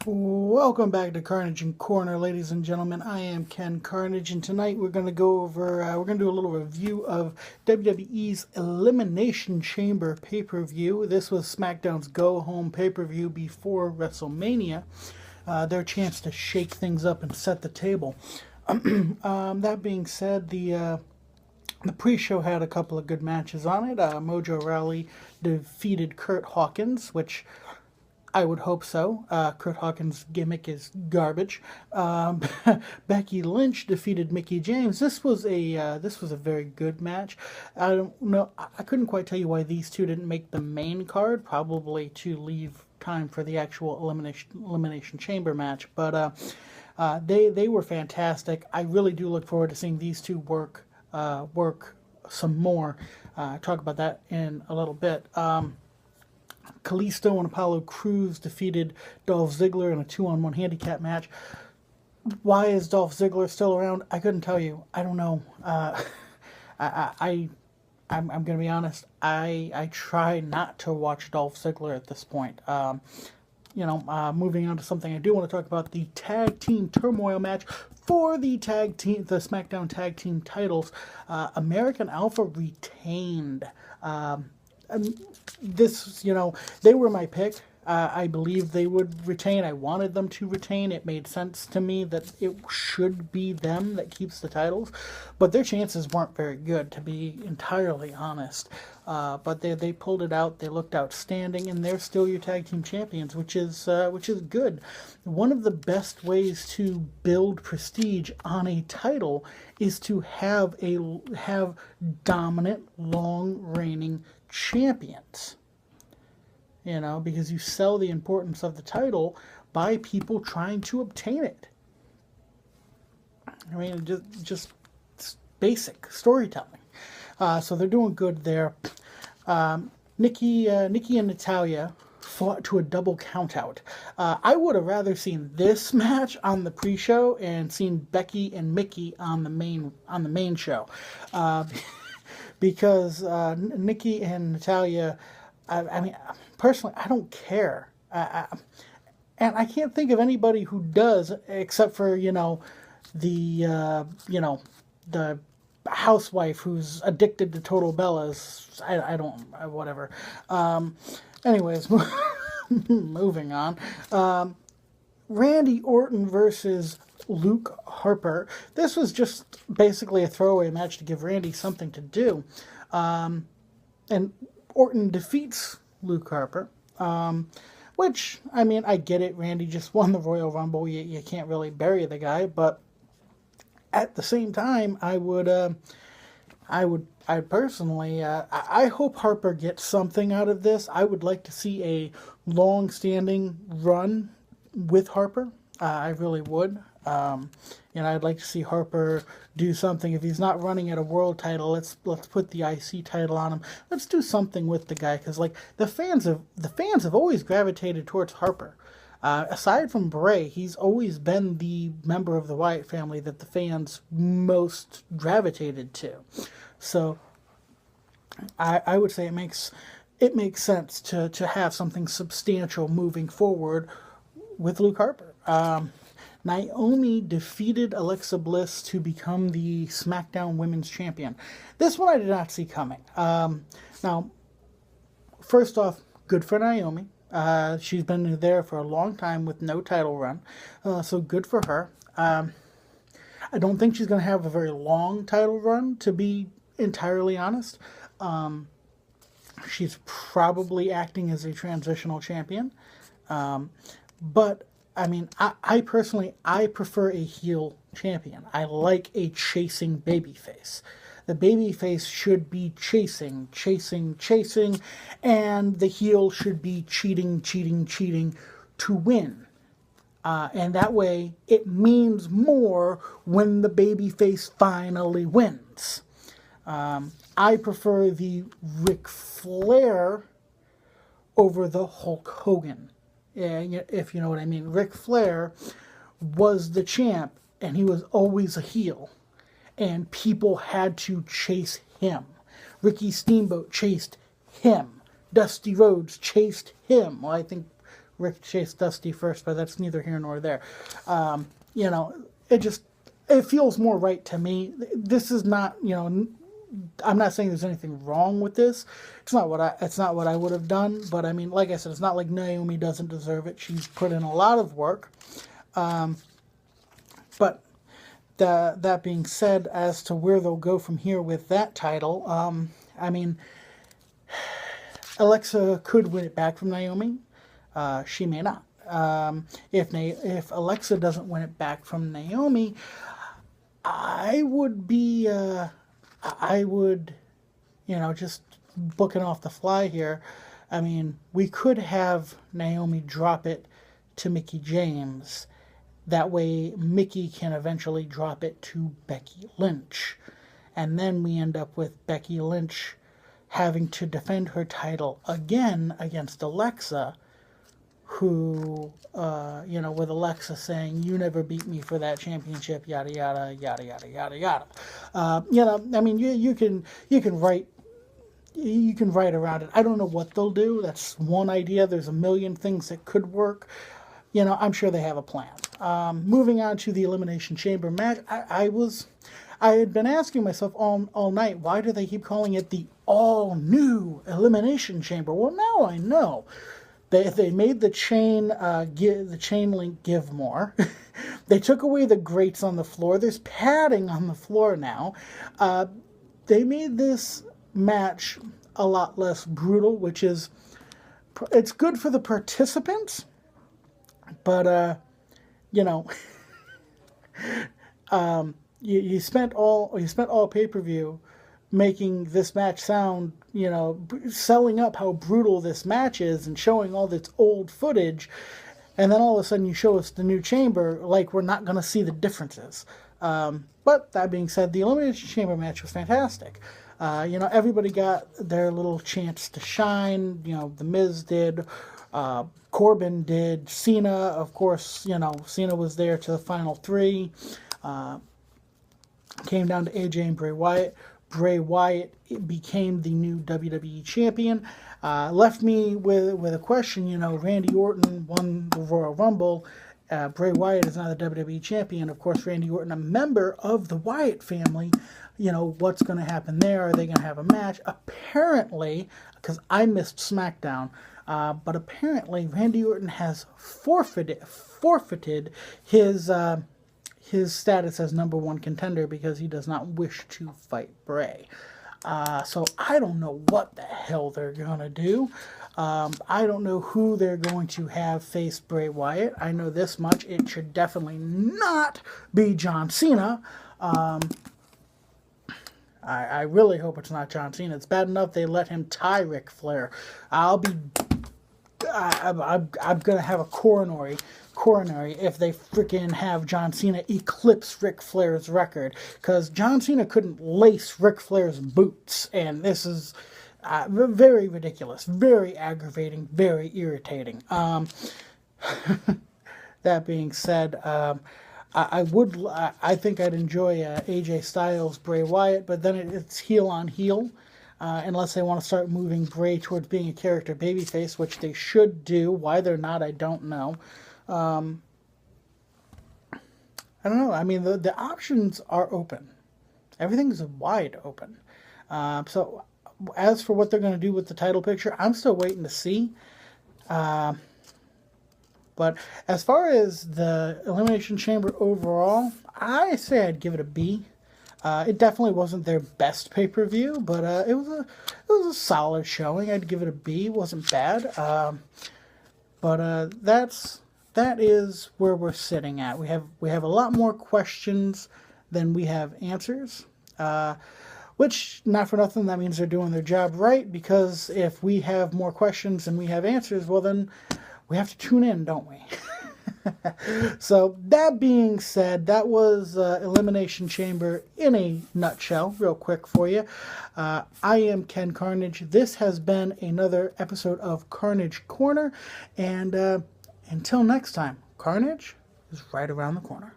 Welcome back to Carnage and Corner, ladies and gentlemen. I am Ken Carnage, and tonight we're going to go over, we're going to do a little review of WWE's Elimination Chamber pay-per-view. This was SmackDown's go-home pay-per-view before WrestleMania. Their chance to shake things up and set the table. That being said, the pre-show had a couple of good matches on it. Mojo Rawley defeated Kurt Hawkins, which I would hope so. Kurt Hawkins' gimmick is garbage. Becky Lynch defeated Mickie James. This was a very good match. I don't know. I couldn't quite tell you why these two didn't make the main card. Probably to leave time for the actual elimination chamber match. But they were fantastic. I really do look forward to seeing these two work some more. Talk about that in a little bit. Kalisto and Apollo Crews defeated Dolph Ziggler in a 2-on-1 handicap match. Why is Dolph Ziggler still around? I couldn't tell you. I don't know. I'm going to be honest. I try not to watch Dolph Ziggler at this point. Moving on to something I do want to talk about, the tag team turmoil match for the SmackDown tag team titles. American Alpha retained. They were my pick. I believe they would retain. I wanted them to retain. It made sense to me that it should be them that keeps the titles. But their chances weren't very good, to be entirely honest. But they pulled it out. They looked outstanding, and they're still your tag team champions, which is good. One of the best ways to build prestige on a title is to have dominant, long reigning champions. Because you sell the importance of the title by people trying to obtain it. I mean, just basic storytelling. So they're doing good there. Nikki and Natalya fought to a double countout. I would have rather seen this match on the pre-show and seen Becky and Mickey on the main show, because Nikki and Natalya. I mean, personally, I don't care, and I can't think of anybody who does, except for the housewife who's addicted to Total Bellas. I don't, whatever. Anyways, moving on. Randy Orton versus Luke Harper. This was just basically a throwaway match to give Randy something to do, and Orton defeats Luke Harper, which, I mean, I get it. Randy just won the Royal Rumble. You can't really bury the guy, but at the same time, I personally, I hope Harper gets something out of this. I would like to see a long-standing run with Harper. I really would. I'd like to see Harper do something. If he's not running at a world title, let's put the IC title on him. Let's do something with the guy, because the fans have always gravitated towards Harper. Aside from Bray, he's always been the member of the Wyatt family that the fans most gravitated to. So I would say it makes sense to have something substantial moving forward with Luke Harper. Naomi defeated Alexa Bliss to become the SmackDown Women's Champion. This one I did not see coming. Now, first off, good for Naomi. She's been there for a long time with no title run, so good for her. I don't think she's going to have a very long title run, to be entirely honest. She's probably acting as a transitional champion. But I mean, I personally prefer a heel champion. I like a chasing babyface. The babyface should be chasing, and the heel should be cheating to win. And that way, it means more when the babyface finally wins. I prefer the Ric Flair over the Hulk Hogan. If you know what I mean. Ric Flair was the champ, and he was always a heel, and people had to chase him. Ricky Steamboat chased him. Dusty Rhodes chased him. Well, I think Ricochet's Dusty first, but that's neither here nor there. You know, it feels more right to me. This is not, you know, I'm not saying there's anything wrong with this. It's not what I would have done. But I mean, like I said, it's not like Naomi doesn't deserve it. She's put in a lot of work. But that being said, as to where they'll go from here with that title, I mean, Alexa could win it back from Naomi. She may not. If Alexa doesn't win it back from Naomi, I would, you know, just booking off the fly here. I mean, we could have Naomi drop it to Mickie James. That way, Mickie can eventually drop it to Becky Lynch. And then we end up with Becky Lynch having to defend her title again against Alexa, who, you know, with Alexa saying, "You never beat me for that championship," yada, yada, yada, yada, yada, yada. You know, I mean, you can write around it. I don't know what they'll do. That's one idea. There's a million things that could work. You know, I'm sure they have a plan. Moving on to the Elimination Chamber match, I had been asking myself all night, why do they keep calling it the all-new Elimination Chamber? Well, now I know. They made the chain link give more. They took away the grates on the floor. There's padding on the floor now. They made this match a lot less brutal, which is, it's good for the participants, but you know, you spent all pay-per-view making this match sound, you know, selling up how brutal this match is and showing all this old footage, and then all of a sudden you show us the new chamber like we're not going to see the differences. But that being said, the Elimination Chamber match was fantastic. You know, everybody got their little chance to shine. You know, The Miz did, Corbin did, Cena, of course, you know, Cena was there to the final three. Came down to AJ and Bray Wyatt. Bray Wyatt became the new WWE champion. Left me with a question. You know, Randy Orton won the Royal Rumble. Bray Wyatt is now the WWE champion. Of course, Randy Orton, a member of the Wyatt family. You know, what's going to happen there? Are they going to have a match? Apparently, because I missed SmackDown, but apparently Randy Orton has forfeited his status as number one contender because he does not wish to fight Bray. So I don't know what the hell they're going to do. I don't know who they're going to have face Bray Wyatt. I know this much. It should definitely not be John Cena. I really hope it's not John Cena. It's bad enough they let him tie Ric Flair. I'm going to have a coronary if they freaking have John Cena eclipse Ric Flair's record, because John Cena couldn't lace Ric Flair's boots, and this is very ridiculous, very aggravating, very irritating. That being said, I think I'd enjoy AJ Styles, Bray Wyatt, but then it's heel on heel. Unless they want to start moving Bray towards being a character babyface, which they should do. Why they're not, I don't know. I don't know. I mean, the options are open. Everything's wide open. So as for what they're going to do with the title picture, I'm still waiting to see. But as far as the Elimination Chamber overall, I say I'd give it a B. It definitely wasn't their best pay-per-view, but it was a solid showing. I'd give it a B. It wasn't bad. But that is where we're sitting at. We have a lot more questions than we have answers. Which, not for nothing, that means they're doing their job right, because if we have more questions than we have answers, well then we have to tune in, don't we? So, that being said, that was Elimination Chamber in a nutshell, real quick for you. I am Ken Carnage. This has been another episode of Carnage Corner, and until next time, Carnage is right around the corner.